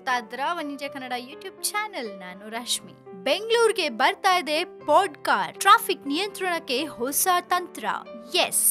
ನೋಡ್ತಾ ಇದ್ರ ವನಿಜ Kannada YouTube channel. ನಾನು ರಶ್ಮಿ. ಬೆಂಗಳೂರಿಗೆ ಬರ್ತಾ ಇದೆ ಪಾಡ್ಕಾರ್. ಟ್ರಾಫಿಕ್ ನಿಯಂತ್ರಣಕ್ಕೆ ಹೊಸ ತಂತ್ರ. ಎಸ್,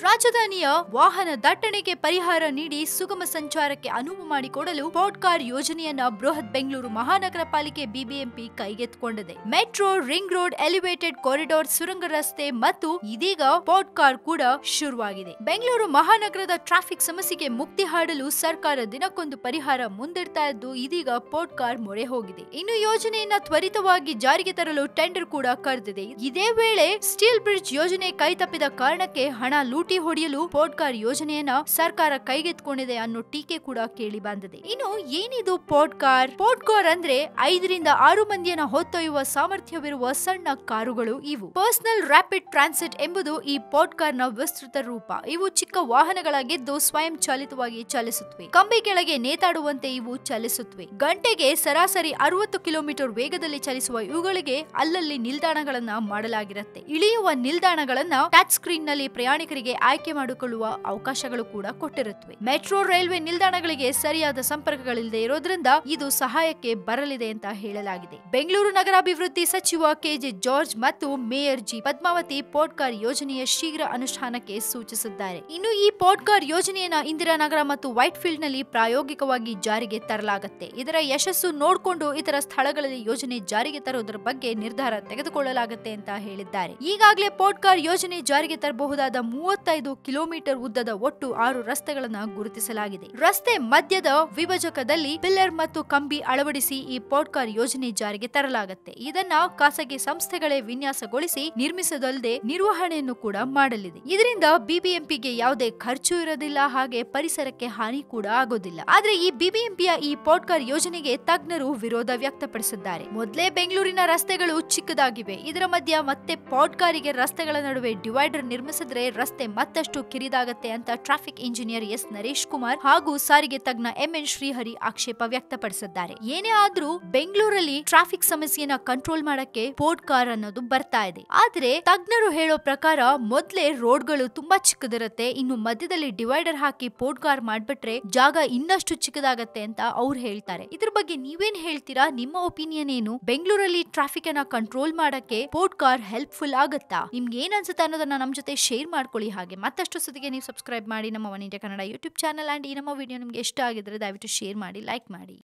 ರಾಜಧಾನಿಯ ವಾಹನ ದಟ್ಟಣೆಗೆ ಪರಿಹಾರ ನೀಡಿ ಸುಗಮ ಸಂಚಾರಕ್ಕೆ ಅನುವು ಮಾಡಿಕೊಡಲು ಪಾಡ್ಕಾರ್ ಯೋಜನೆಯನ್ನ ಬೃಹತ್ ಬೆಂಗಳೂರು ಮಹಾನಗರ ಪಾಲಿಕೆ ಬಿಬಿಎಂಪಿ ಕೈಗೆತ್ತಿಕೊಂಡಿದೆ. Metro, ring road, elevated corridor, ಸುರಂಗ ರಸ್ತೆ ಮತ್ತು ಇದೀಗ ಪಾಡ್ಕಾರ್ ಕೂಡ ಶುರುವಾಗಿದೆ. ಬೆಂಗಳೂರು ಮಹಾನಗರದ ಟ್ರಾಫಿಕ್ ಸಮಸ್ಯೆಗೆ ಮುಕ್ತಿ ಹಾಡಲು ಸರ್ಕಾರ ದಿನಕ್ಕೊಂದು ಪರಿಹಾರ ಮುಂದಿಡ್ತಾ ಇದ್ದು ಇದೀಗ ಪಾಡ್ಕಾರ್ ಮೊರೆ ಹೋಗಿದೆ. ಇನ್ನು ಯೋಜನೆಯನ್ನ ತ್ವರಿತವಾಗಿ ಜಾರಿಗೆ ತರಲು ಟೆಂಡರ್ ಕೂಡ ಕರೆದಿದೆ. ಇದೇ ವೇಳೆ ಸ್ಟೀಲ್ ಬ್ರಿಡ್ಜ್ ಯೋಜನೆ ಕೈತಪ್ಪಿದ ಕಾರಣಕ್ಕೆ ಹಣ ಲೂಟಿ ಹೊಡೆಯಲು ಪಾಡ್ಕಾರ್ ಯೋಜನೆಯನ್ನ ಸರ್ಕಾರ ಕೈಗೆತ್ತಿಕೊಂಡಿದೆ ಅನ್ನೋ ಟೀಕೆ ಕೂಡ ಕೇಳಿ ಬಂದಿದೆ. ಇನ್ನು ಏನಿದು ಪಾಡ್ಕಾರ್? ಪಾಡ್ಕಾರ್ ಅಂದ್ರೆ 5 ರಿಂದ 6 ಮಂದಿಯನ್ನ ಹೊತ್ತೊಯ್ಯುವ ಸಾಮರ್ಥ್ಯವಿರುವ ಸಣ್ಣ ಕಾರುಗಳು ಇವು. ಪರ್ಸನಲ್ ರ್ಯಾಪಿಡ್ ಟ್ರಾನ್ಸಿಟ್ ಎಂಬುದು ಈ ಪಾಡ್ಕಾರ್ ನ ವಿಸ್ತೃತ ರೂಪ. ಇವು ಚಿಕ್ಕ ವಾಹನಗಳಾಗಿದ್ದು ಸ್ವಯಂ ಚಾಲಿತವಾಗಿ ಚಲಿಸುತ್ತವೆ. ಕಂಬಿ ಕೆಳಗೆ ನೇತಾಡುವಂತೆ ಇವು ಚಲಿಸುತ್ತವೆ. ಗಂಟೆಗೆ ಸರಾಸರಿ 60 ಕಿಲೋಮೀಟರ್ ವೇಗದಲ್ಲಿ ಚಲಿಸುವ ಇವುಗಳಿಗೆ ಅಲ್ಲಲ್ಲಿ ನಿಲ್ದಾಣಗಳನ್ನ ಮಾಡಲಾಗಿರುತ್ತೆ. ಇಳಿಯುವ ನಿಲ್ದಾಣಗಳನ್ನ ಟಚ್ ಸ್ಕ್ರೀನ್ ನಲ್ಲಿ ಪ್ರಯಾಣಿಕರಿಗೆ ಆಯ್ಕೆ ಮಾಡಿಕೊಳ್ಳುವ ಅವಕಾಶಗಳು ಕೂಡ ಕೊಟ್ಟಿರುತ್ತವೆ. ಮೆಟ್ರೋ, ರೈಲ್ವೆ ನಿಲ್ದಾಣಗಳಿಗೆ ಸರಿಯಾದ ಸಂಪರ್ಕಗಳಿಲ್ಲದೆ ಇರೋದ್ರಿಂದ ಇದು ಸಹಾಯಕ್ಕೆ ಬರಲಿದೆ ಅಂತ ಹೇಳಲಾಗಿದೆ. ಬೆಂಗಳೂರು ನಗರಾಭಿವೃದ್ಧಿ ಸಚಿವ ಕೆಜೆ ಜಾರ್ಜ್ ಮತ್ತು ಮೇಯರ್ ಜಿ ಪದ್ಮಾವತಿ ಪಾಡ್ಕಾರ್ ಯೋಜನೆಯ ಶೀಘ್ರ ಅನುಷ್ಠಾನಕ್ಕೆ ಸೂಚಿಸಿದ್ದಾರೆ. ಇನ್ನು ಈ ಪಾಡ್ಕಾರ್ ಯೋಜನೆಯನ್ನ ಇಂದಿರಾನಗರ ಮತ್ತು ವೈಟ್ ಫೀಲ್ಡ್ ನಲ್ಲಿ ಪ್ರಾಯೋಗಿಕವಾಗಿ ಜಾರಿಗೆ ತರಲಾಗುತ್ತೆ. ಇದರ ಯಶಸ್ಸು ನೋಡಿಕೊಂಡು ಇತರ ಸ್ಥಳಗಳಲ್ಲಿ ಯೋಜನೆ ಜಾರಿಗೆ ತರುವುದರ ಬಗ್ಗೆ ನಿರ್ಧಾರ ತೆಗೆದುಕೊಳ್ಳಲಾಗುತ್ತೆ ಅಂತ ಹೇಳಿದ್ದಾರೆ. ಈಗಾಗಲೇ ಪಾಡ್ಕಾರ್ ಯೋಜನೆ ಜಾರಿಗೆ ತರಬಹುದಾದ 35 ಕಿಲೋಮೀಟರ್ ಉದ್ದದ ಒಟ್ಟು 6 ರಸ್ತೆಗಳನ್ನ ಗುರುತಿಸಲಾಗಿದೆ. ರಸ್ತೆ ಮಧ್ಯದ ವಿಭಜಕದಲ್ಲಿ ಪಿಲ್ಲರ್ ಮತ್ತು ಕಂಬಿ ಅಳವಡಿಸಿ ಈ ಪಾಡ್ಕಾರ್ ಯೋಜನೆ ಜಾರಿಗೆ ತರಲಾಗುತ್ತೆ. ಇದನ್ನ ಖಾಸಗಿ ಸಂಸ್ಥೆಗಳೇ ವಿನ್ಯಾಸಗೊಳಿಸಿ ನಿರ್ಮಿಸದಲ್ಲದೆ ನಿರ್ವಹಣೆಯನ್ನು ಕೂಡ ಮಾಡಲಿದೆ. ಇದರಿಂದ ಬಿಬಿಎಂಪಿಗೆ ಯಾವುದೇ ಖರ್ಚು ಇರೋದಿಲ್ಲ, ಹಾಗೆ ಪರಿಸರಕ್ಕೆ ಹಾನಿ ಕೂಡ ಆಗೋದಿಲ್ಲ. ಆದ್ರೆ ಈ ಬಿಬಿಎಂಪಿಯ ಈ ಪಾಡ್ಕಾರ್ ಯೋಜನೆಗೆ ತಜ್ಞರು ವಿರೋಧ ವ್ಯಕ್ತಪಡಿಸಿದ್ದಾರೆ. ಮೊದಲೇ ಬೆಂಗಳೂರಿನ ರಸ್ತೆಗಳು ಚಿಕ್ಕದಾಗಿವೆ. ಇದರ ಮಧ್ಯ ಮತ್ತೆ ಪಾಡ್ಕಾರಿಗೆ ರಸ್ತೆಗಳ ನಡುವೆ ಡಿವೈಡರ್ ನಿರ್ಮಿಸಿದ್ರೆ ರಸ್ತೆ ಮತ್ತಷ್ಟು ಕಿರಿದಾಗತ್ತೆ ಅಂತ traffic engineer S Naresh Kumar ಹಾಗೂ ಸಾರಿಗೆ ತಜ್ಞ ಎಂಎನ್ ಶ್ರೀಹರಿ ಆಕ್ಷೇಪ ವ್ಯಕ್ತಪಡಿಸಿದ್ದಾರೆ. ಏನೇ ಆದ್ರೂ ಬೆಂಗಳೂರಲ್ಲಿ ಟ್ರಾಫಿಕ್ ಸಮಸ್ಯೆಯನ್ನ ಕಂಟ್ರೋಲ್ ಮಾಡಕ್ಕೆ ಪಾಡ್ಕಾರ್ ಅನ್ನೋದು ಬರ್ತಾ ಇದೆ. ಆದ್ರೆ ತಜ್ಞರು ಹೇಳೋ ಪ್ರಕಾರ ಮೊದಲೇ ರೋಡ್ಗಳು ತುಂಬಾ ಚಿಕ್ಕದಿರುತ್ತೆ. ಇನ್ನು ಮಧ್ಯದಲ್ಲಿ ಡಿವೈಡರ್ ಹಾಕಿ ಪಾಡ್ಕಾರ್ ಮಾಡ್ಬಿಟ್ರೆ ಜಾಗ ಇನ್ನಷ್ಟು ಚಿಕ್ಕದಾಗತ್ತೆ ಅಂತ ಅವ್ರು ಹೇಳ್ತಾರೆ. ಇದ್ರ ಬಗ್ಗೆ ನೀವೇನ್ ಹೇಳ್ತೀರಾ? ನಿಮ್ಮ ಒಪಿನಿಯನ್ ಏನು? ಬೆಂಗಳೂರಲ್ಲಿ ಟ್ರಾಫಿಕ್ ಅನ್ನ ಕಂಟ್ರೋಲ್ ಮಾಡಕ್ಕೆ ಪಾಡ್ಕಾರ್ ಹೆಲ್ಪ್ಫುಲ್ ಆಗುತ್ತಾ? ನಿಮ್ಗೆ ಏನ್ ಅನ್ಸುತ್ತೆ ಅನ್ನೋದನ್ನ ನಮ್ ಜೊತೆ ಶೇರ್ ಮಾಡ್ಕೊಳ್ಳಿ. ಹಾಗೆ ಮತ್ತಷ್ಟು ಸುದ್ದಿಗೆ ನೀವು ಸಬ್ಸ್ಕ್ರೈಬ್ ಮಾಡಿ ನಮ್ಮ ವನಿಜ ಕನ್ನಡ ಯೂಟ್ಯೂಬ್ ಚಾನಲ್. ಅಂಡ್ ಈ ನಮ್ಮ ವಿಡಿಯೋ ನಿಮ್ಗೆ ಇಷ್ಟ ಆಗಿದ್ರೆ ದಯವಿಟ್ಟು ಶೇರ್ ಮಾಡಿ, ಲೈಕ್ ಮಾಡಿ.